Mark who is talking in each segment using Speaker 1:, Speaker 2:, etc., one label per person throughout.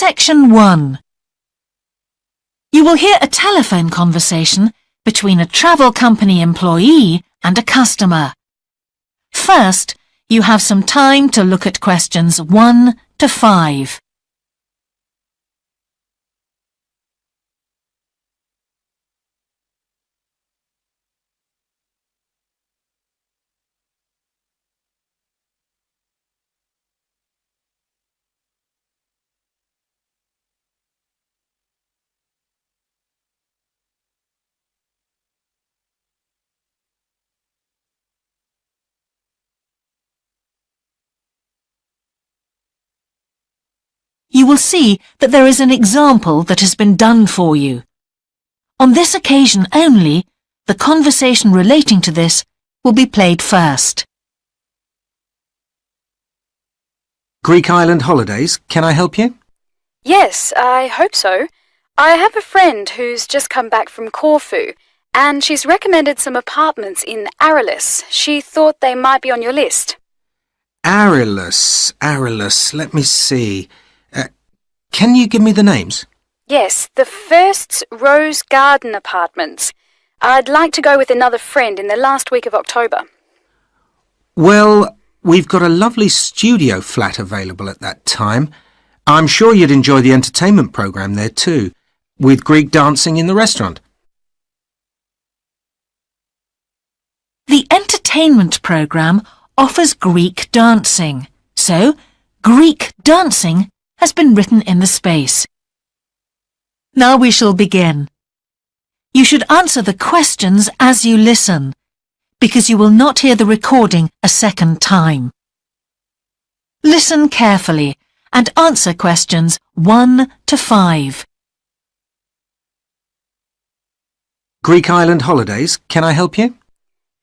Speaker 1: Section 1. You will hear a telephone conversation between a travel company employee and a customer. First, you have some time to look at questions 1 to 5. You will see that there is an example that has been done for you. On this occasion only, the conversation relating to this will be played first.
Speaker 2: Greek island holidays, can I help you?
Speaker 3: Yes, I hope so. I have a friend who's just come back from Corfu, and she's recommended some apartments in Arelis. She thought they might be on your list.
Speaker 2: Arelis, let me see. Can you give me the names?
Speaker 3: Yes, the first's Rose Garden Apartments. I'd like to go with another friend in the last week of October.
Speaker 2: Well, we've got a lovely studio flat available at that time. I'm sure you'd enjoy the entertainment programme there too, with Greek dancing in the restaurant.
Speaker 1: The entertainment programme offers Greek dancing, so Greek dancing has been written in the space. Now we shall begin. You should answer the questions as you listen, because you will not hear the recording a second time. Listen carefully and answer questions 1 to 5.
Speaker 2: Greek island holidays, can I help you?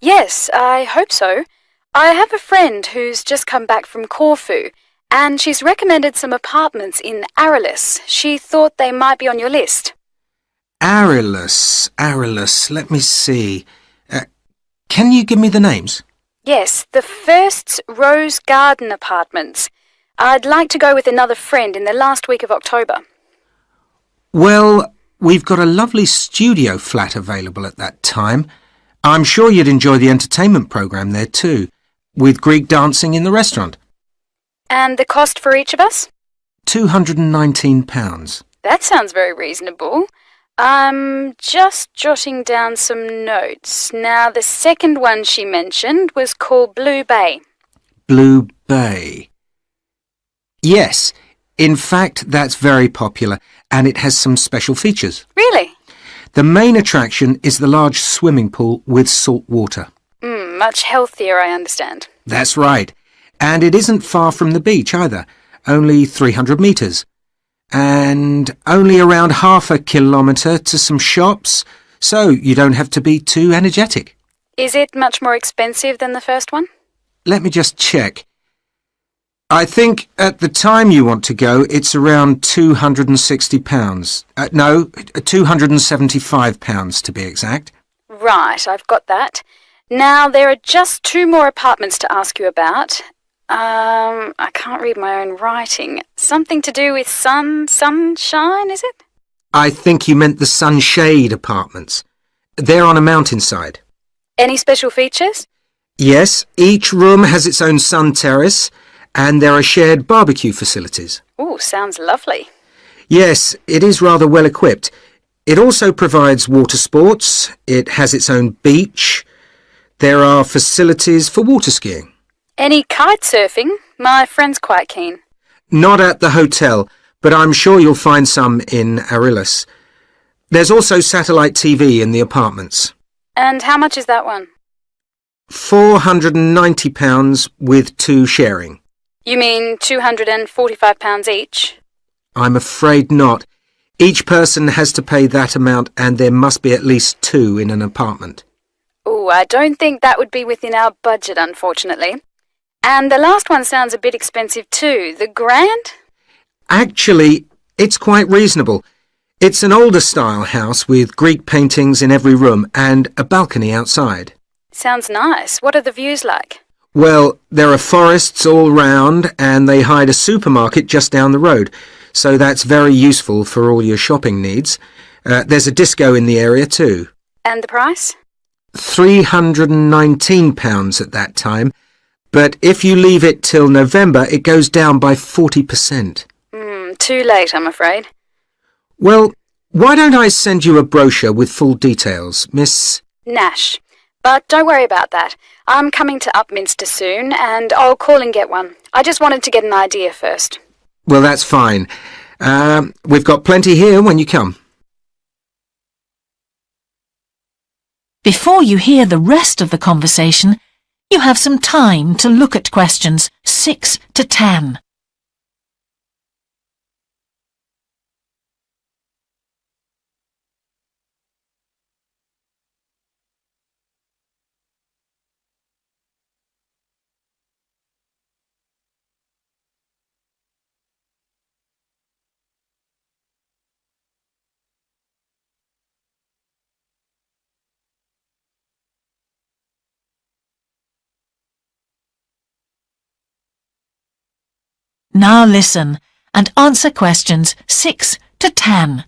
Speaker 3: Yes, I hope so. I have a friend who's just come back from Corfu, and she's recommended some apartments in Arelis. She thought they might be on your list.
Speaker 2: Arelis, let me see. Can you give me the names?
Speaker 3: Yes, the first's Rose Garden Apartments. I'd like to go with another friend in the last week of October.
Speaker 2: Well, we've got a lovely studio flat available at that time. I'm sure you'd enjoy the entertainment programme there too, with Greek dancing in the restaurant.
Speaker 3: And the cost for each of us?
Speaker 2: £219.
Speaker 3: That sounds very reasonable. I'm just jotting down some notes. Now, the second one she mentioned was called Blue Bay.
Speaker 2: Blue Bay. Yes, in fact, that's very popular, and it has some special features.
Speaker 3: Really?
Speaker 2: The main attraction is the large swimming pool with salt water.
Speaker 3: Much healthier, I understand.
Speaker 2: That's right. And it isn't far from the beach either, only 300 metres. And only around half a kilometre to some shops, so you don't have to be too energetic.
Speaker 3: Is it much more expensive than the first one?
Speaker 2: Let me just check. I think at the time you want to go, it's around £260. No, £275 to be exact.
Speaker 3: Right, I've got that. Now, there are just 2 more apartments to ask you about. I can't read my own writing. Something to do with sunshine, is it?
Speaker 2: I think you meant the Sunshade Apartments. They're on a mountainside.
Speaker 3: Any special features?
Speaker 2: Yes, each room has its own sun terrace, and there are shared barbecue facilities.
Speaker 3: Ooh, sounds lovely.
Speaker 2: Yes, it is rather well equipped. It also provides water sports. It has its own beach. There are facilities for water skiing.
Speaker 3: Any kite surfing? My friend's quite keen.
Speaker 2: Not at the hotel, but I'm sure you'll find some in Arelis. There's also satellite TV in the apartments.
Speaker 3: And how much is that one?
Speaker 2: £490 with 2 sharing.
Speaker 3: You mean £245 each?
Speaker 2: I'm afraid not. Each person has to pay that amount, and there must be at least 2 in an apartment.
Speaker 3: Ooh, I don't think that would be within our budget, unfortunately. And the last one sounds a bit expensive too. The Grand?
Speaker 2: Actually, it's quite reasonable. It's an older style house with Greek paintings in every room and a balcony outside.
Speaker 3: Sounds nice. What are the views like?
Speaker 2: Well, there are forests all round and they hide a supermarket just down the road. so that's very useful for all your shopping needs. There's a disco in the area too.
Speaker 3: And the price?
Speaker 2: £319 at that time, but if you leave it till November, it goes down by 40%.
Speaker 3: Too late, I'm afraid.
Speaker 2: Well, why don't I send you a brochure with full details, Miss...
Speaker 3: Nash. But don't worry about that. I'm coming to Upminster soon, and I'll call and get one. I just wanted to get an idea first.
Speaker 2: Well, that's fine. We've got plenty here when you come.
Speaker 1: Before you hear the rest of the conversation, you have some time to look at questions 6 to 10. Now listen and answer questions 6 to 10.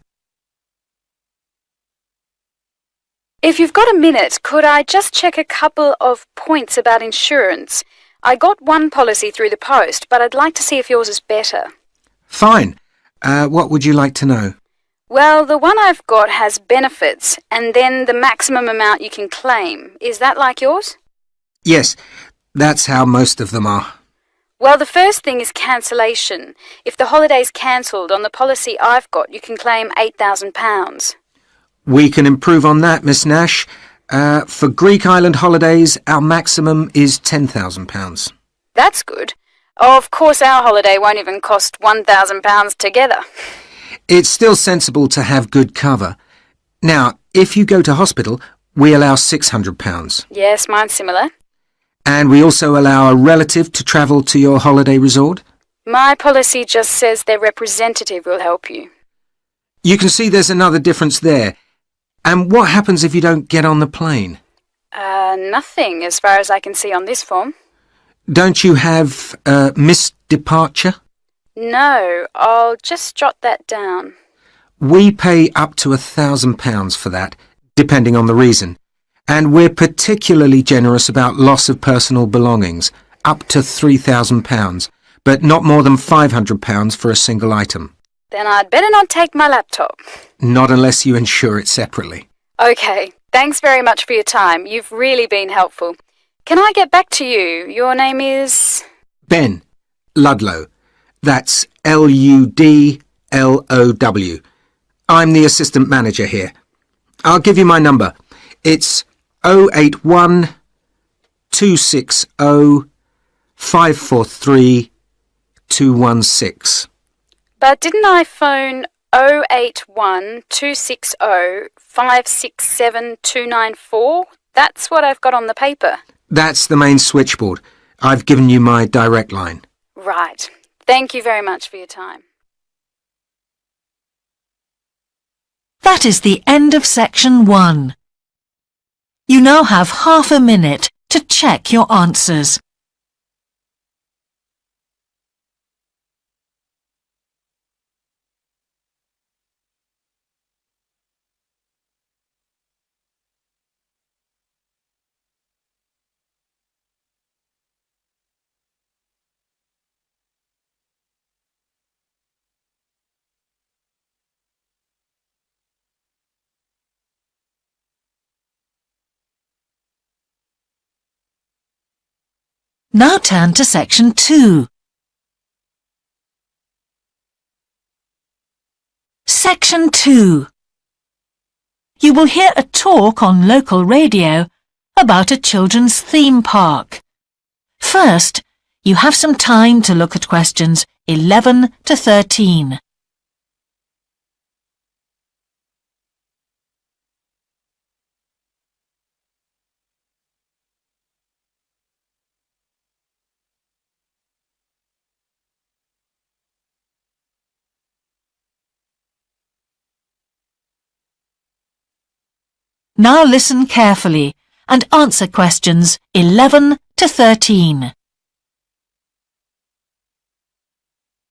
Speaker 3: If you've got a minute, could I just check a couple of points about insurance? I got one policy through the post, but I'd like to see if yours is better.
Speaker 2: Fine. What would you like to know?
Speaker 3: Well, the one I've got has benefits, and then the maximum amount you can claim. Is that like yours?
Speaker 2: Yes, that's how most of them are.
Speaker 3: Well, the first thing is cancellation. If the holiday's cancelled on the policy I've got, you can claim £8,000.
Speaker 2: We can improve on that, Miss Nash. For Greek island holidays, our maximum is £10,000.
Speaker 3: That's good. Of course, our holiday won't even cost £1,000 together.
Speaker 2: It's still sensible to have good cover. Now, if you go to hospital, we allow £600.
Speaker 3: Yes, mine's similar.
Speaker 2: And we also allow a relative to travel to your holiday resort.
Speaker 3: My policy just says their representative will help you.
Speaker 2: You can see there's another difference there. And what happens if you don't get on the plane?
Speaker 3: Nothing as far as I can see on this form.
Speaker 2: Don't you have missed departure?
Speaker 3: No, I'll just jot that down.
Speaker 2: We pay up to £1,000 for that, depending on the reason. And we're particularly generous about loss of personal belongings, up to £3,000, but not more than £500 for a single item.
Speaker 3: Then I'd better not take my laptop.
Speaker 2: Not unless you insure it separately.
Speaker 3: Okay, thanks very much for your time. You've really been helpful. Can I get back to you? Your name is...
Speaker 2: Ben Ludlow. That's Ludlow. I'm the assistant manager here. I'll give you my number. It's 081 260 543 216.
Speaker 3: But didn't I phone 081 260 567 294? That's what I've got on the paper.
Speaker 2: That's the main switchboard. I've given you my direct line.
Speaker 3: Right. Thank you very much for your time.
Speaker 1: That is the end of section 1. You now have half a minute to check your answers. Now turn to section 2. Section 2. You will hear a talk on local radio about a children's theme park. First, you have some time to look at questions 11 to 13. Now listen carefully and answer questions 11 to 13.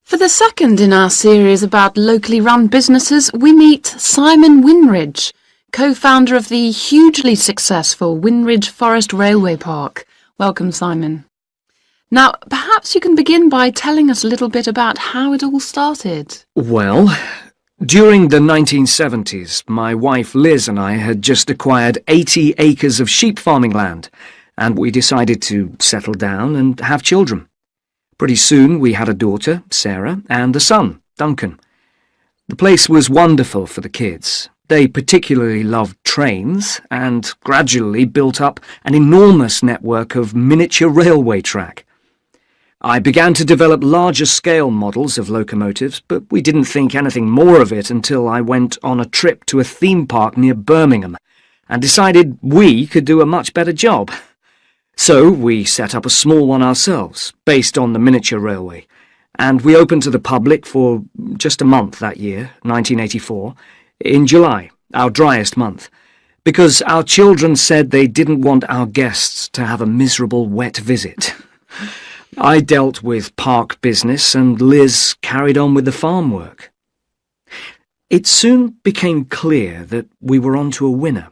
Speaker 4: For the second in our series about locally run businesses, we meet Simon Winridge, co-founder of the hugely successful Winridge Forest Railway Park. Welcome, Simon. Now, perhaps you can begin by telling us a little bit about how it all started.
Speaker 5: Well, during the 1970s, my wife Liz and I had just acquired 80 acres of sheep farming land, and we decided to settle down and have children. Pretty soon we had a daughter, Sarah, and a son, Duncan. The place was wonderful for the kids. They particularly loved trains and gradually built up an enormous network of miniature railway track. I began to develop larger-scale models of locomotives, but we didn't think anything more of it until I went on a trip to a theme park near Birmingham and decided we could do a much better job. So we set up a small one ourselves, based on the miniature railway, and we opened to the public for just a month that year, 1984, in July, our driest month, because our children said they didn't want our guests to have a miserable wet visit. I dealt with park business and Liz carried on with the farm work. It soon became clear that we were onto a winner.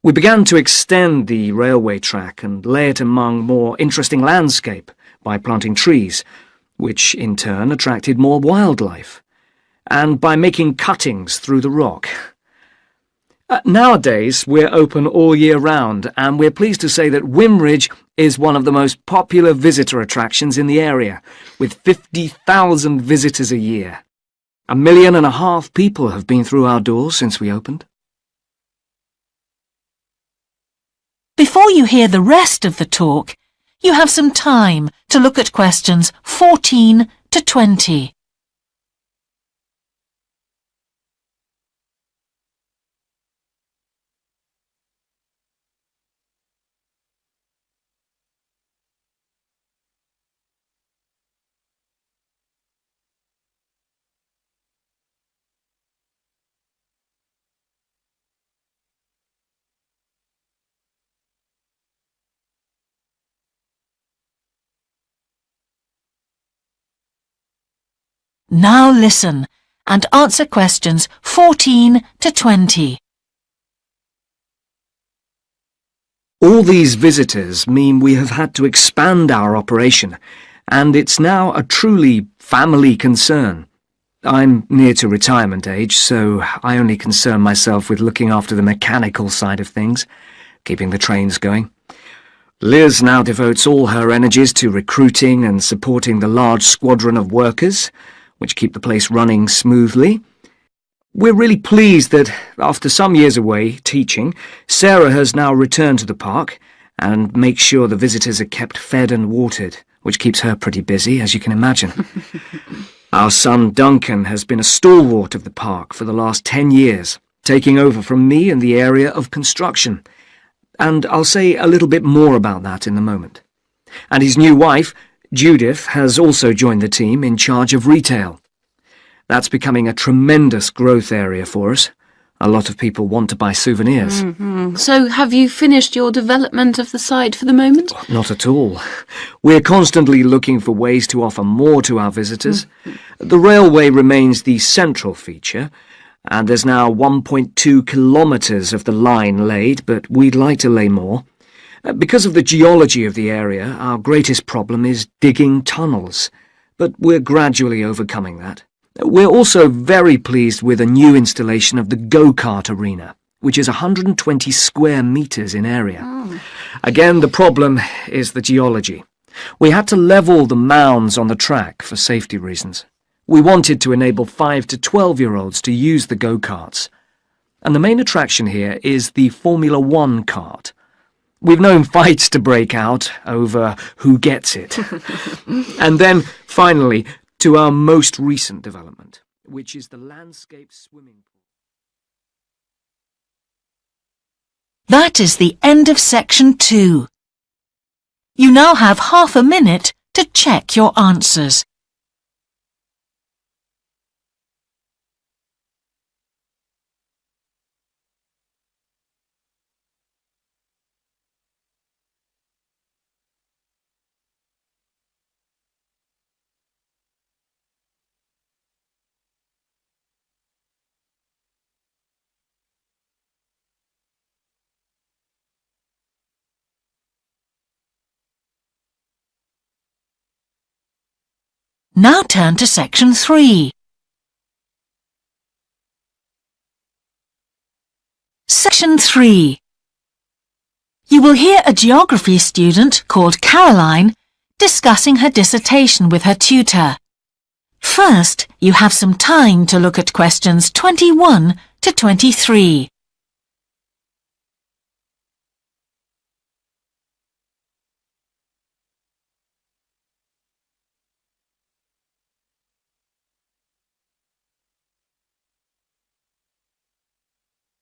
Speaker 5: We began to extend the railway track and lay it among more interesting landscape by planting trees, which in turn attracted more wildlife, and by making cuttings through the rock. Nowadays, we're open all year round, and we're pleased to say that Winridge is one of the most popular visitor attractions in the area, with 50,000 visitors a year. 1.5 million people have been through our doors since we opened.
Speaker 1: Before you hear the rest of the talk, you have some time to look at questions 14 to 20. Now listen and answer questions 14 to 20.
Speaker 5: All these visitors mean we have had to expand our operation, and it's now a truly family concern. I'm near to retirement age, so I only concern myself with looking after the mechanical side of things, keeping the trains going. Liz now devotes all her energies to recruiting and supporting the large squadron of workers, which keep the place running smoothly. We're really pleased that, after some years away teaching, Sarah has now returned to the park and makes sure the visitors are kept fed and watered, which keeps her pretty busy, as you can imagine. Our son Duncan has been a stalwart of the park for the last 10 years, taking over from me in the area of construction, and I'll say a little bit more about that in a moment. And his new wife, Judith, has also joined the team in charge of retail. That's becoming a tremendous growth area for us. A lot of people want to buy souvenirs.
Speaker 4: So have you finished your development of the site for the moment?
Speaker 5: Not at all. We're constantly looking for ways to offer more to our visitors. The railway remains the central feature, and there's now 1.2 kilometres of the line laid, but we'd like to lay more. Because of the geology of the area, our greatest problem is digging tunnels, but we're gradually overcoming that. We're also very pleased with a new installation of the go-kart arena, which is 120 square metres in area. Again, the problem is the geology. We had to level the mounds on the track for safety reasons. We wanted to enable 5 to 12-year-olds to use the go-karts. And the main attraction here is the Formula One kart. We've known fights to break out over who gets it. And then, finally, to our most recent development, which is the landscape swimming pool.
Speaker 1: That is the end of section 2. You now have half a minute to check your answers. Now turn to section 3. Section 3. You will hear a geography student called Caroline discussing her dissertation with her tutor. First, you have some time to look at questions 21 to 23.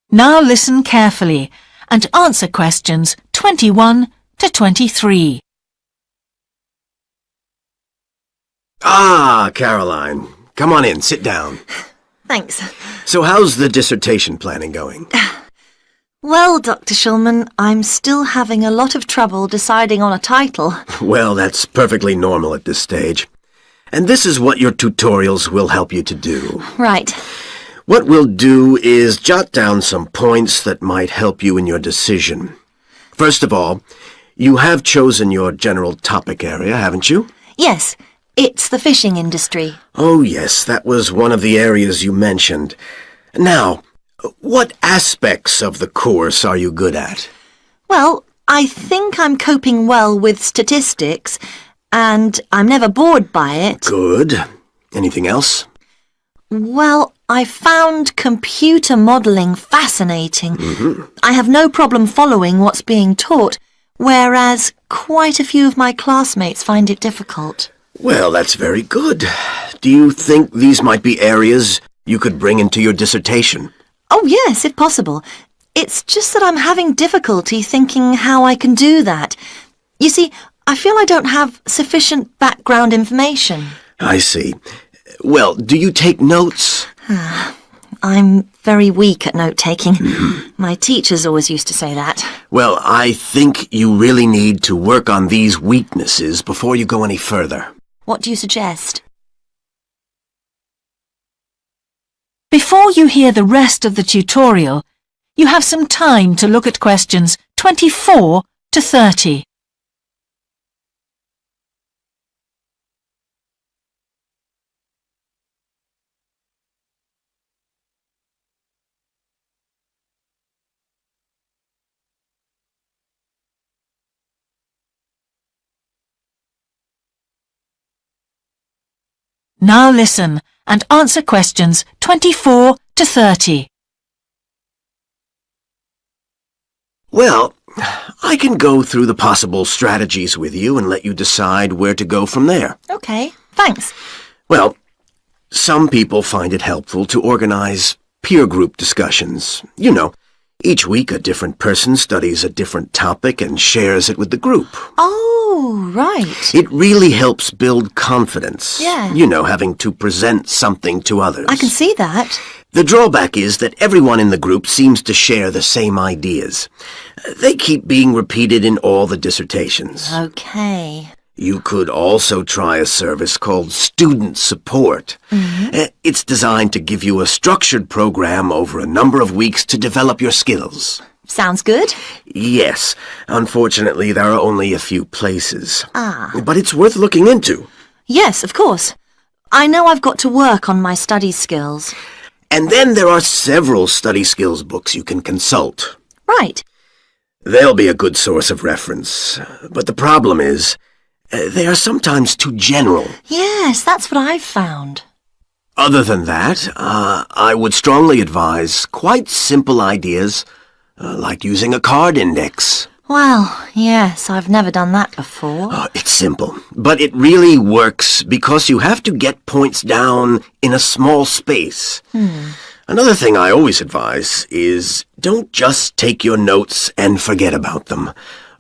Speaker 1: Now listen carefully and answer questions 21 to 23.
Speaker 6: Ah, Caroline. Come on in, sit down.
Speaker 7: Thanks.
Speaker 6: So how's the dissertation planning going?
Speaker 7: Well, Dr. Schulman, I'm still having a lot of trouble deciding on a title.
Speaker 6: Well, that's perfectly normal at this stage. And this is what your tutorials will help you to do.
Speaker 7: Right.
Speaker 6: What we'll do is jot down some points that might help you in your decision. First of all, you have chosen your general topic area, haven't you?
Speaker 7: Yes, it's the fishing industry.
Speaker 6: Oh, yes, that was one of the areas you mentioned. Now, what aspects of the course are you good at?
Speaker 7: Well, I think I'm coping well with statistics, and I'm never bored by it.
Speaker 6: Good. Anything else?
Speaker 7: Well, I found computer modelling fascinating. I have no problem following what's being taught, whereas quite a few of my classmates find it difficult.
Speaker 6: Well, that's very good. Do you think these might be areas you could bring into your dissertation?
Speaker 7: Oh, yes, if possible. It's just that I'm having difficulty thinking how I can do that. You see, I feel I don't have sufficient background information.
Speaker 6: I see. Well, do you take notes?
Speaker 7: I'm very weak at note-taking. My teachers always used to say that.
Speaker 6: Well, I think you really need to work on these weaknesses before you go any further.
Speaker 7: What do you suggest?
Speaker 1: Before you hear the rest of the tutorial, you have some time to look at questions 24 to 30. Now listen and answer questions 24 to 30.
Speaker 6: Well, I can go through the possible strategies with you and let you decide where to go from there.
Speaker 7: Okay, thanks.
Speaker 6: Well, some people find it helpful to organize peer group discussions. You know, each week a different person studies a different topic and shares it with the group.
Speaker 7: Oh, right.
Speaker 6: It really helps build confidence.
Speaker 7: Yeah.
Speaker 6: You know, having to present something to others.
Speaker 7: I can see that.
Speaker 6: The drawback is that everyone in the group seems to share the same ideas. They keep being repeated in all the dissertations.
Speaker 7: Okay.
Speaker 6: You could also try a service called Student Support. It's designed to give you a structured program over a number of weeks to develop your skills.
Speaker 7: Sounds good.
Speaker 6: Yes, unfortunately there are only a few places.
Speaker 7: Ah.
Speaker 6: But it's worth looking into.
Speaker 7: Yes, of course. I know I've got to work on my study skills.
Speaker 6: And then there are several study skills books you can consult.
Speaker 7: Right.
Speaker 6: They'll be a good source of reference. But the problem is, they are sometimes too general.
Speaker 7: Yes, that's what I've found.
Speaker 6: Other than that, I would strongly advise quite simple ideas, like using a card index.
Speaker 7: Well, yes, I've never done that before.
Speaker 6: It's simple, but it really works because you have to get points down in a small space. Another thing I always advise is don't just take your notes and forget about them.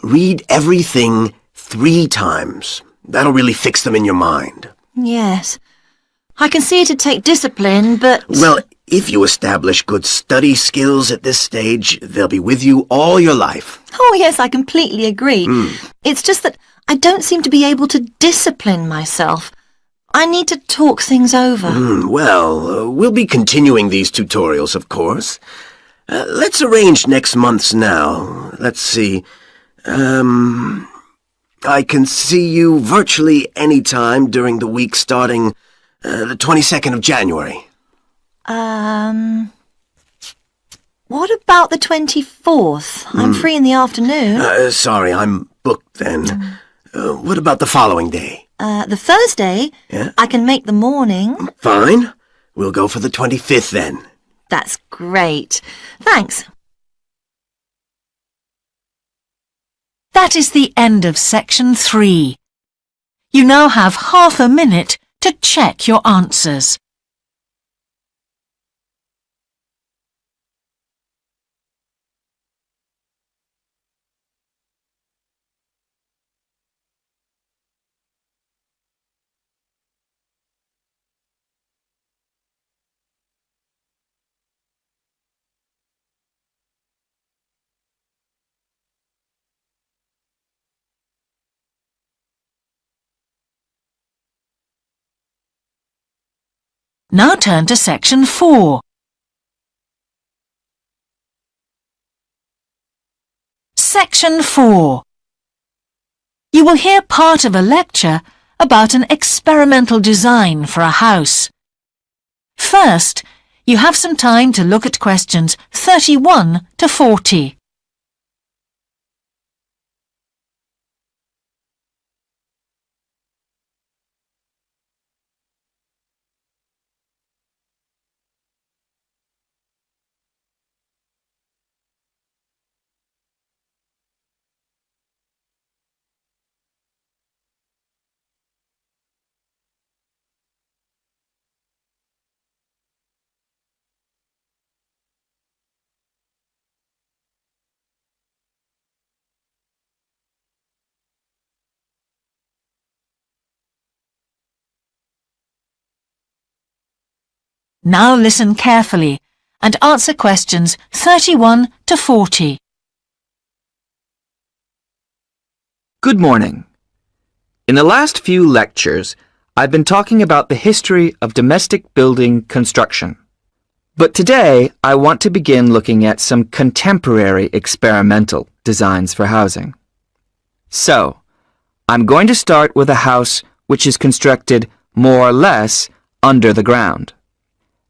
Speaker 6: Read everything 3 times. That'll really fix them in your mind.
Speaker 7: Yes. I can see it'd take discipline, but...
Speaker 6: Well, if you establish good study skills at this stage, they'll be with you all your life.
Speaker 7: Oh, yes, I completely agree. It's just that I don't seem to be able to discipline myself. I need to talk things over.
Speaker 6: We'll be continuing these tutorials, of course. Let's arrange next month's now. Let's see. I can see you virtually any time during the week starting the 22nd of January.
Speaker 7: What about the 24th? I'm free in the afternoon.
Speaker 6: Sorry, I'm booked then. What about the following day?
Speaker 7: The Thursday?
Speaker 6: Yeah?
Speaker 7: I can make the morning.
Speaker 6: Fine. We'll go for the 25th then.
Speaker 7: That's great. Thanks.
Speaker 1: That is the end of section 3. You now have half a minute to check your answers. Now turn to section 4. Section 4. You will hear part of a lecture about an experimental design for a house. First, you have some time to look at questions 31 to 40. Now listen carefully and answer questions 31 to 40.
Speaker 8: Good morning. In the last few lectures, I've been talking about the history of domestic building construction. But today, I want to begin looking at some contemporary experimental designs for housing. So, I'm going to start with a house which is constructed more or less under the ground.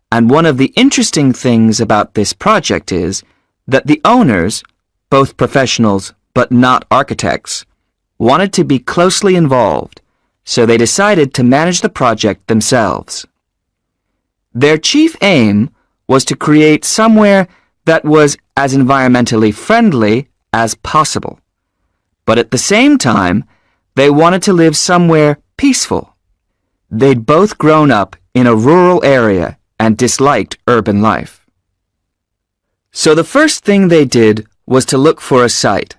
Speaker 8: And one of the interesting things about this project is that the owners, both professionals but not architects, wanted to be closely involved, so they decided to manage the project themselves. Their chief aim was to create somewhere that was as environmentally friendly as possible. But at the same time, they wanted to live somewhere peaceful. They'd both grown up in a rural area and disliked urban life. So the first thing they did was to look for a site,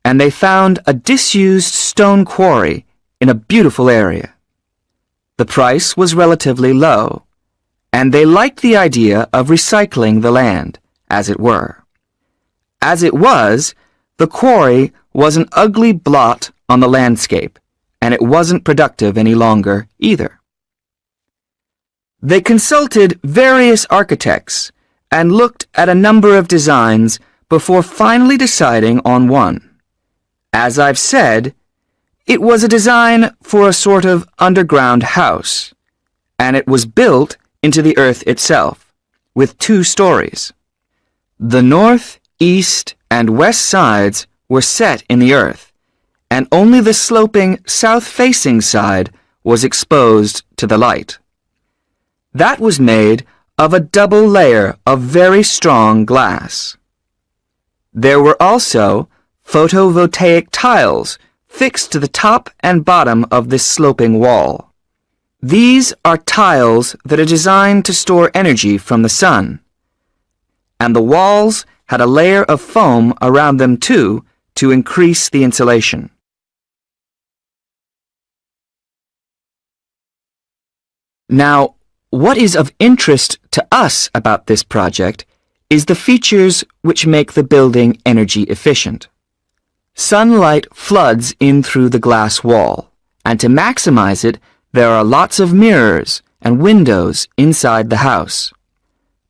Speaker 8: and they found a disused stone quarry in a beautiful area. The price was relatively low, and they liked the idea of recycling the land, as it were. As it was, the quarry was an ugly blot on the landscape, and it wasn't productive any longer either. They consulted various architects and looked at a number of designs before finally deciding on one. As I've said, it was a design for a sort of underground house, and it was built into the earth itself, with 2 stories. The north, east, and west sides were set in the earth, and only the sloping south-facing side was exposed to the light. That was made of a double layer of very strong glass. There were also photovoltaic tiles fixed to the top and bottom of this sloping wall. These are tiles that are designed to store energy from the sun, and the walls had a layer of foam around them too to increase the insulation. Now, what is of interest to us about this project is the features which make the building energy efficient. Sunlight floods in through the glass wall, and to maximize it, there are lots of mirrors and windows inside the house.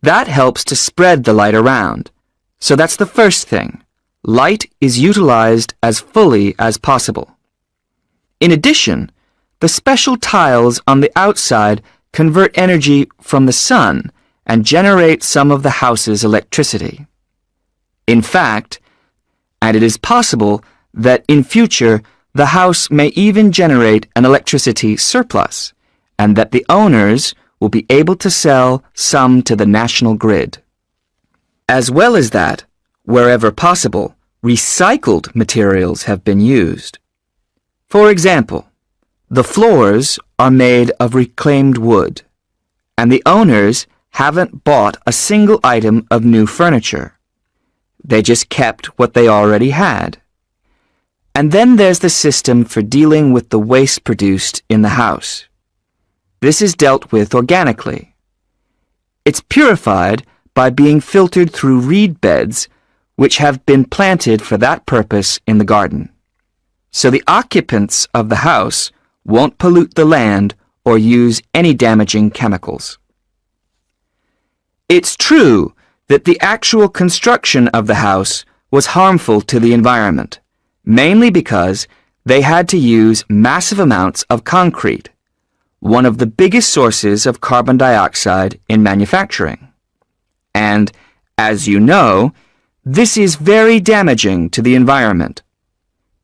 Speaker 8: That helps to spread the light around. So that's the first thing. Light is utilized as fully as possible. In addition, the special tiles on the outside convert energy from the sun and generate some of the house's electricity. In fact, and it is possible that in future the house may even generate an electricity surplus, and that the owners will be able to sell some to the national grid. As well as that, wherever possible, recycled materials have been used. For example, the floors are made of reclaimed wood, and the owners haven't bought a single item of new furniture. They just kept what they already had. And then there's the system for dealing with the waste produced in the house. This is dealt with organically. It's purified by being filtered through reed beds which have been planted for that purpose in the garden. So the occupants of the house won't pollute the land or use any damaging chemicals. It's true that the actual construction of the house was harmful to the environment, mainly because they had to use massive amounts of concrete, one of the biggest sources of carbon dioxide in manufacturing. And, as you know, this is very damaging to the environment.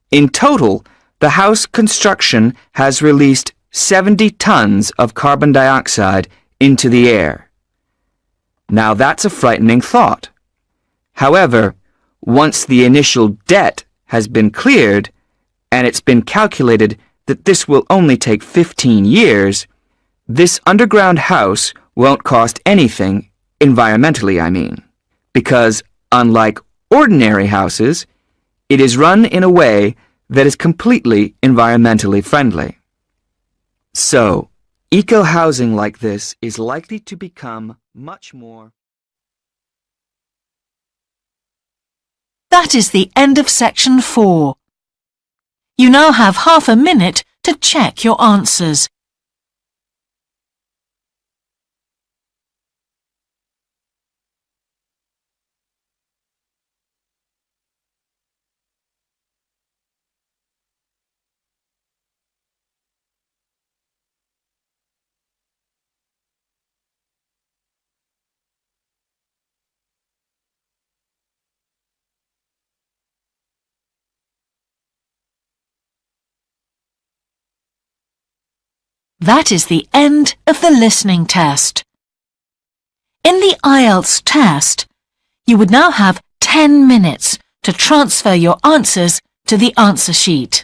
Speaker 8: In total, the house construction has released 70 tons of carbon dioxide into the air. Now that's a frightening thought. However, once the initial debt has been cleared, and it's been calculated that this will only take 15 years, this underground house won't cost anything, environmentally I mean, because unlike ordinary houses, it is run in a way that is completely environmentally friendly. So, eco-housing like this is likely to become much more.
Speaker 1: That is the end of section 4. You now have half a minute to check your answers. That is the end of the listening test. In the Ielts test, you would now have 10 minutes to transfer your answers to the answer sheet.